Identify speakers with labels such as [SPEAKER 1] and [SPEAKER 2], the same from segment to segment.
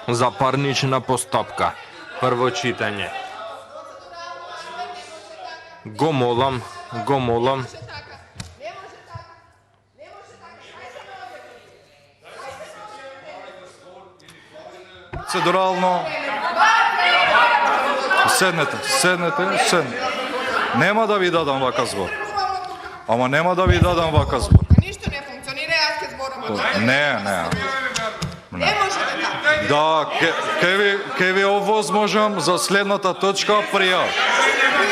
[SPEAKER 1] за парнична постапка. Прво читање. Го молам.
[SPEAKER 2] Процедурално. Седнете. Нема да ви дадам вака збор. Ама нема да ви дадам вака збор.
[SPEAKER 3] Ништо не функционира, јас ќе зборувам.
[SPEAKER 2] Не.
[SPEAKER 3] Не можете така.
[SPEAKER 2] Да, ке ви овозможам за следната точка пријав.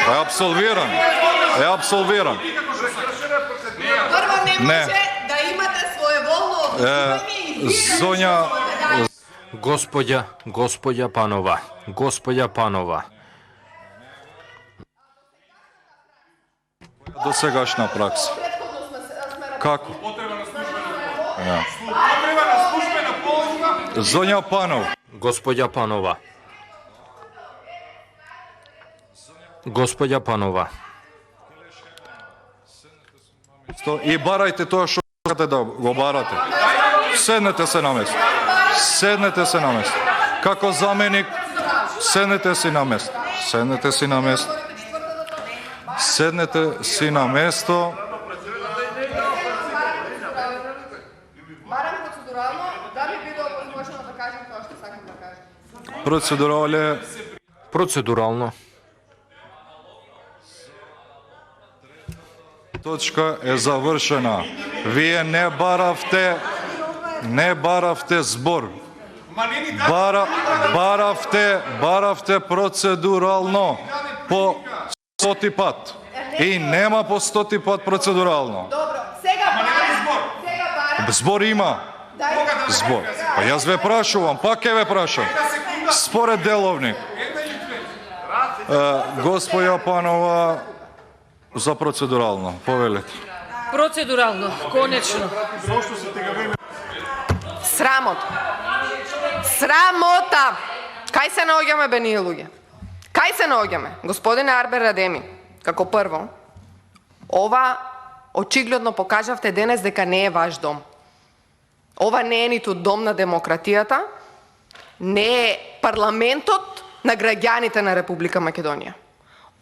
[SPEAKER 2] Е абсолвиран.
[SPEAKER 3] Прво не
[SPEAKER 2] Не.
[SPEAKER 3] може да имате своеволно одлучување и
[SPEAKER 2] Зонја,
[SPEAKER 1] Господја Панова.
[SPEAKER 2] досегашна пракса. Како? Зонја Панов.
[SPEAKER 1] Господја Панова.
[SPEAKER 2] И барајте тоа што сакате да го барате. Седнете се на место. Како заменик, седнете си на место.
[SPEAKER 3] барам процедурално, да би било возможно да кажем тоа што сакам да кажам.
[SPEAKER 1] Процедурално.
[SPEAKER 2] Точка е завршена. Вие не баравте збор. Баравте процедурално по 100 пат. И нема по 100 пат процедурално.
[SPEAKER 3] Добро, сега барам.
[SPEAKER 2] Збор има. Збор. Па јас ве прашувам, пак ќе ве прашам. Според деловник. Господја Панова, за процедурално. Повелете.
[SPEAKER 4] Процедурално, конечно.
[SPEAKER 3] Срамота! Кај се наоѓаме, бе, ние луѓе? Кај се наоѓаме? Господине Арбер Радеми, како прво, ова очигледно покажавте денес дека не е ваш дом. Ова не е ниту дом на демократијата, не е парламентот на граѓаните на Република Македонија.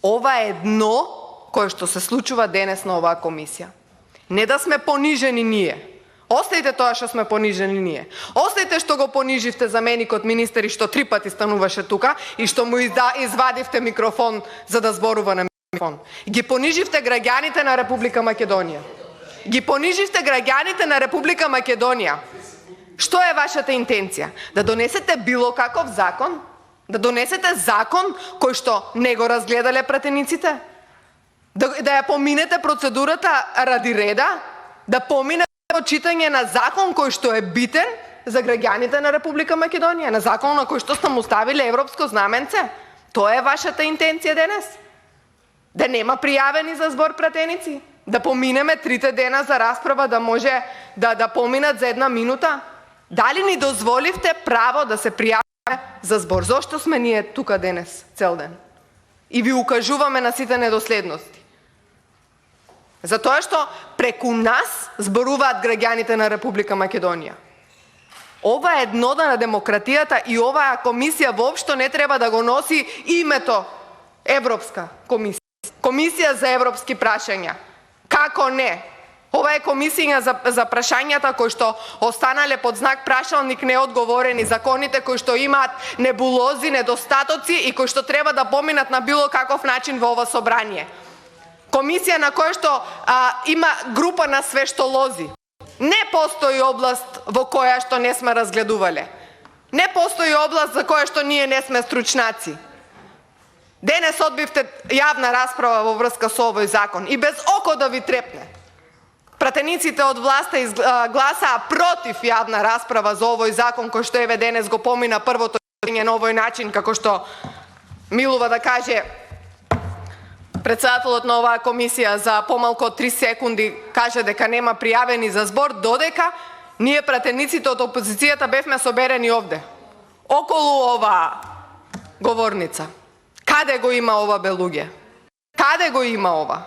[SPEAKER 3] Ова е дно кое што се случува денес на оваа комисија. Не да сме понижени ние. Остајте тоа што сме понижени ние. Остајте што го пониживте заменикот министер и што 3 пати стануваше тука и што му извадивте микрофон за да зборува на микрофон. Ги пониживте граѓаните на Република Македонија. Што е вашата интенција? Да донесете било каков закон? Да донесете закон кој што не го разгледале пратениците? Да ја поминете процедурата ради реда? Да помине читање на закон кој што е битен за граѓаните на Република Македонија, на закон на кој што сте му ставиле европско знаменце? Тоа е вашата интенција денес? Да нема пријавени за збор пратеници? Да поминеме 3 дена за расправа, да може да поминат за 1 минута? Дали ни дозволивте право да се пријавиме за збор? Зошто сме ние тука денес цел ден? И ви укажуваме на сите недоследности. Затоа што преку нас зборуваат граѓаните на Република Македонија. Ова е дното на демократијата и оваа комисија воопшто не треба да го носи името Европска комисија. Комисија за европски прашања. Како не? Ова е комисија за прашањата кои што останале под знак прашалник неодговорени, законите кои што имаат небулози, недостатоци и кои што треба да поминат на било каков начин во ова собрание. Комисија на која што има група на свештолози. Не постои област во која што не сме разгледувале. Не постои област за која што ние не сме стручнаци. Денес одбивте јавна расправа во врска со овој закон и без око да ви трепне. Пратениците од власта гласаа против јавна расправа за овој закон кој што еве денес го помина првото читање на овој начин, како што милува да каже председателот на оваа комисија за помалку од 3 секунди, каже дека нема пријавени за збор, додека ние пратениците од опозицијата бевме соберени овде, околу оваа говорница. Каде го има ова, бе, луѓе? Каде го има ова?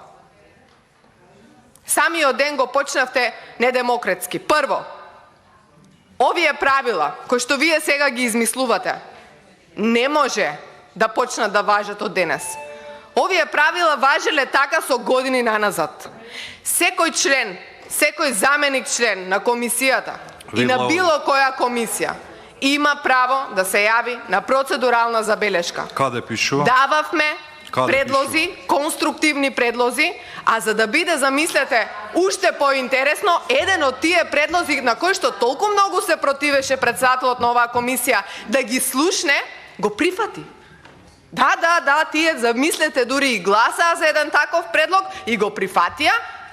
[SPEAKER 3] Самиот ден го почнавте недемократски. Прво, Овие правила, кои што вие сега ги измислувате, не може да почнат да важат од денес. Овие правила важеле така со години наназад. Секој член, секој заменик член на комисијата и на било која комисија има право да се јави на процедурална забелешка.
[SPEAKER 2] Каде пишува?
[SPEAKER 3] Дававме предлози, конструктивни предлози, а за да биде, замислете, уште поинтересно, еден од тие предлози на кои што толку многу се противеше председателот на оваа комисија да ги слушне, го прифати. Да, тие замислете дури и гласаа за еден таков предлог и го прифатија,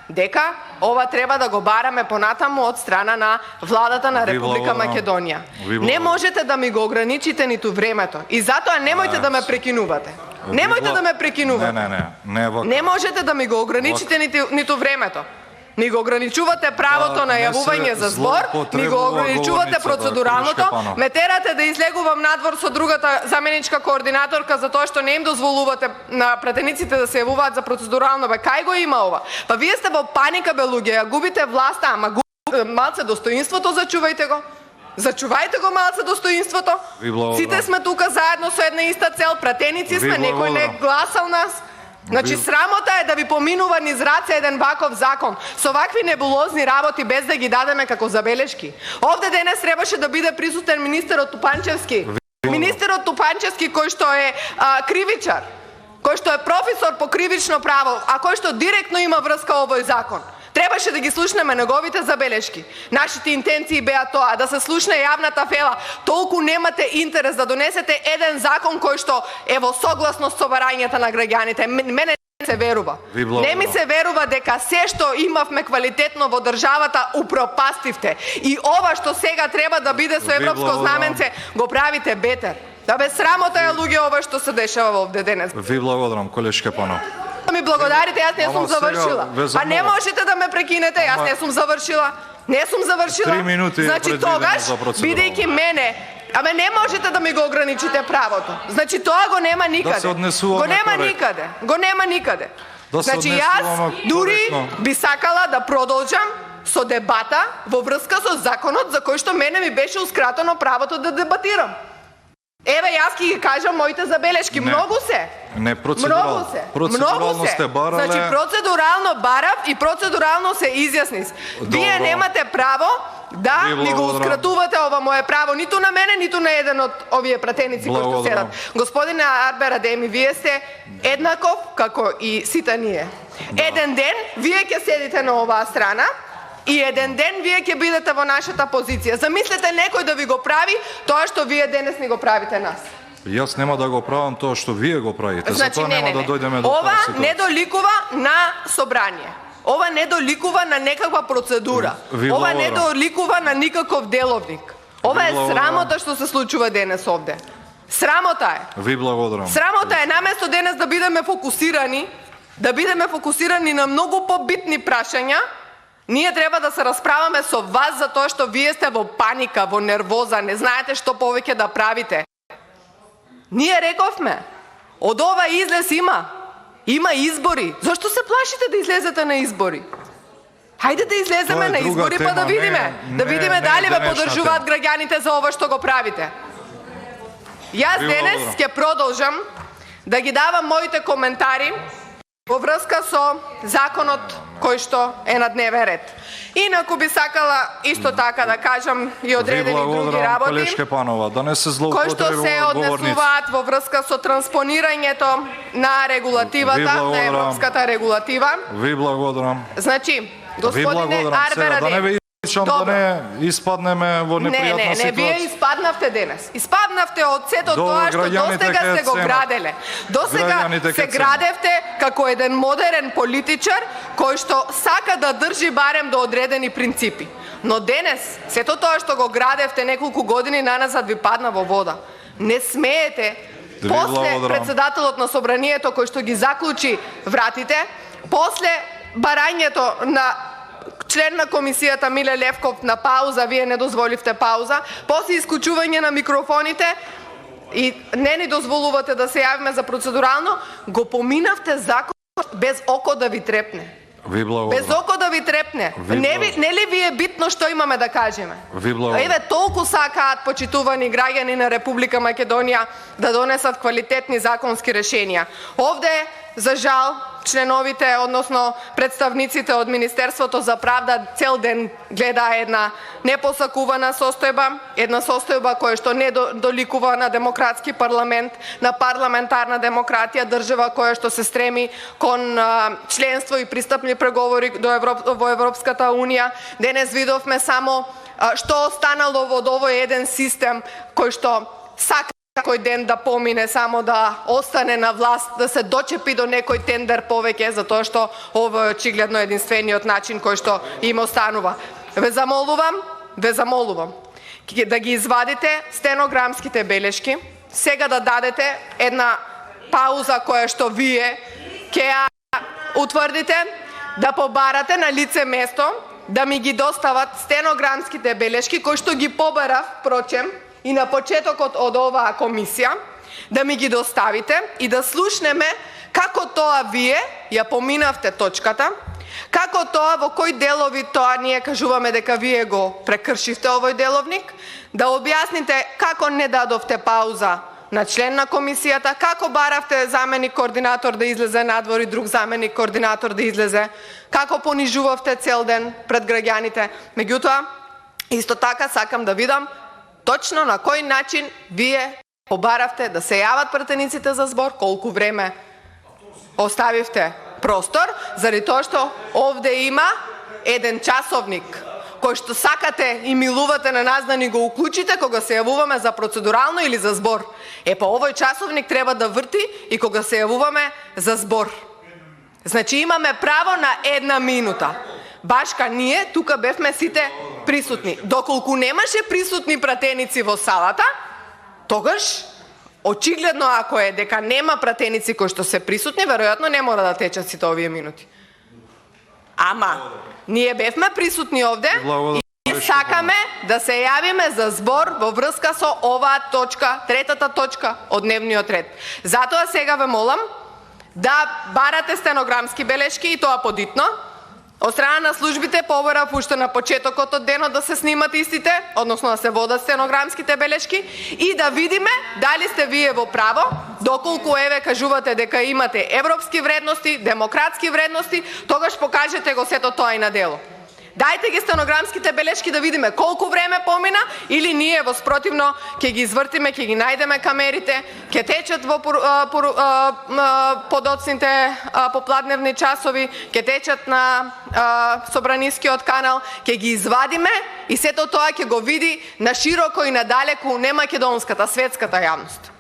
[SPEAKER 3] дека ова треба да го бараме понатаму од страна на владата на Република Македонија. Не можете да ми го ограничите ниту времето и затоа немојте да ме прекинувате. Немојте да ме прекинувате. Не можете да ми го ограничите ниту времето. Ни го ограничувате правото на јавување за збор, ни го ограничувате процедуралното, ме терате да излегувам надвор со другата заменичка координаторка за тоа што не им дозволувате на пратениците да се јавуваат за процедурално. Бе, кај го има ова? Па вие сте во паника, бе, луѓе, ја губите власта, ама малце достоинството, зачувајте го. Зачувајте го малце достоинството. Сите сме тука заедно со една иста цел, пратеници сме, некој не гласал нас. Значи, срамота е да ви поминува низ раце еден ваков закон, со вакви небулозни работи без да ги дадеме како забелешки. Овде денес требаше да биде присутен министерот Тупанчевски. Министерот Тупанчевски кој што е кривичар, кој што е професор по кривично право, а кој што директно има врска овој закон. Требаше да ги слушнеме неговите забелешки. Нашите интенции беа тоа, да се слушне јавната фела. Толку немате интерес да донесете еден закон кој што е во согласност со барањата на граѓаните. Мене не се верува. Не ми се верува дека се што имавме квалитетно во државата упропастивте. И ова што сега треба да биде со европско знаменце, го правите бетер. Да бе срамота е, луѓе, ова што се дешава овде денес.
[SPEAKER 2] Ви благодарам, колешке Панов.
[SPEAKER 3] Ми благодарите, јас не сум завршила. Па не можете да ме прекинете, јас не сум завршила. Не сум завршила.
[SPEAKER 2] 3 минути
[SPEAKER 3] значи тогаш, бидејќи мене, ама не можете да ми го ограничите правото. Значи тоа го нема никаде. Го нема никаде. Го нема никаде. Значи јас дури би сакала да продолжам со дебата во врска со законот за кој што мене ми беше ускратено правото да дебатирам. Еве, јас ќе ги кажам моите забелешки. Многу се.
[SPEAKER 2] Не, процедурално. Процедурално сте барале.
[SPEAKER 3] Значи, процедурално барав и процедурално се изјаснис. Вие немате право да ми го ускратувате ова мое право, ниту на мене, ниту на еден од овие пратеници кои што седат. Господине Арбер Адеми, вие сте еднаков како и сите ние. Еден ден вие ќе седите на оваа страна, и еден ден вие ќе бидете во нашата позиција. Замислете некој да ви го прави тоа што вие денес ни го правите нас.
[SPEAKER 2] Јас нема да го правам тоа што вие го правите.
[SPEAKER 3] Значи,
[SPEAKER 2] затоа нема да дојдеме до
[SPEAKER 3] ова
[SPEAKER 2] таа ситуација.
[SPEAKER 3] не доликува на собрание. Ова не доликува на некаква процедура. Ова не доликува на никаков деловник. Ова е срамота што се случува денес овде. Срамота е.
[SPEAKER 2] Ви благодарам.
[SPEAKER 3] Срамота е, наместо денес да бидеме фокусирани на многу побитни прашања, ние треба да се расправаме со вас за тоа што вие сте во паника, во нервоза, не знаете што повеќе да правите. Ние рековме, од ова излез има избори. Зошто се плашите да излезете на избори? Хајде да излеземе на избори па да видиме. Да видиме дали ве поддржуваат граѓаните за ова што го правите. Јас денес ќе продолжам да ги давам моите коментари во врска со законот кој што е на дневен ред. Инаку би сакала исто така да кажам и одредени други работи, кои што се однесуваат во врска со транспонирањето на регулативата, на европската регулатива.
[SPEAKER 2] Ви благодарам.
[SPEAKER 3] Значи, господине Арбер Адеми,
[SPEAKER 2] да не испаднеме во непријатна ситуација.
[SPEAKER 3] Не, вие испаднавте денес. Испаднавте од сето тоа што досега сте го граделе. Досега се градевте како еден модерен политичар кој што сака да држи барем до одредени принципи. Но денес, сето тоа што го градевте неколку години наназад ви падна во вода. Не смеете, после председателот на собранието кој што ги заклучи вратите, после барањето на член на комисијата Миле Левков на пауза, вие не дозволивте пауза, после исклучување на микрофоните и не ни дозволувате да се јавиме за процедурално, го поминавте закон без око да ви трепне.
[SPEAKER 2] Ви благодарам.
[SPEAKER 3] Без око да ви трепне. Не ли ви е битно што имаме да кажеме?
[SPEAKER 2] Ви благодарам.
[SPEAKER 3] Еве толку сакаат почитувани граѓани на Република Македонија да донесат квалитетни законски решенија. Овде, за жал, членовите, односно представниците од Министерството за правда цел ден гледа една непосакувана состојба, една состојба која што не доликува на демократски парламент, на парламентарна демократија, држава која што се стреми кон членство и пристапни преговори во Европската Унија. Денес видовме само што останало од овој еден систем кој што сака кој ден да помине само да остане на власт, да се дочепи до некој тендер повеќе, затоа што ова е очигледно единствениот начин кој што им останува. Ве замолувам да ги извадите стенограмските белешки, сега да дадете една пауза која што вие ќе ја утврдите, да побарате на лице место, да ми ги достават стенограмските белешки кои што ги побарав, впрочем, и на почетокот од оваа комисија, да ми ги доставите и да слушнеме како тоа вие ја поминавте точката, како тоа, во кои делови тоа ние кажуваме дека вие го прекршивте овој деловник, да објасните како не дадовте пауза на член на комисијата, како баравте заменик координатор да излезе надвор и друг заменик координатор да излезе, како понижувавте цел ден пред граѓаните. Меѓутоа, исто така сакам да видам точно на кој начин вие побаравте да се јават пратениците за збор, колку време оставивте простор, заради тоа што овде има еден часовник кој што сакате и милувате на нас да ни го уклучите кога се јавуваме за процедурално или за збор. Па овој часовник треба да врти и кога се јавуваме за збор. Значи имаме право на 1 минута. Башка ние тука бевме сите присутни. Доколку немаше присутни пратеници во салата, тогаш очигледно ако е дека нема пратеници кои што се присутни, веројатно не мора да течат сите овие минути. Ама ние бевме присутни овде и сакаме да се јавиме за збор во врска со оваа точка, третата точка од дневниот ред. Затоа сега ве молам да барате стенограмски белешки и тоа подитно. Од страна на службите побарав уште на почетокот од денот да се снимат истите, односно да се водат стенограмските белешки и да видиме дали сте вие во право, доколку еве кажувате дека имате европски вредности, демократски вредности, тогаш покажете го сето тоа и на дело. Дајте ги стенограмските белешки да видиме колку време помина или ние во спротивно ќе ги извртиме, ќе ги најдеме камерите, ќе течат во подоцните попладневни часови, ќе течат на Собранискиот канал, ќе ги извадиме и сето тоа ќе го види на широко и надалеку не македонската, светската јавност.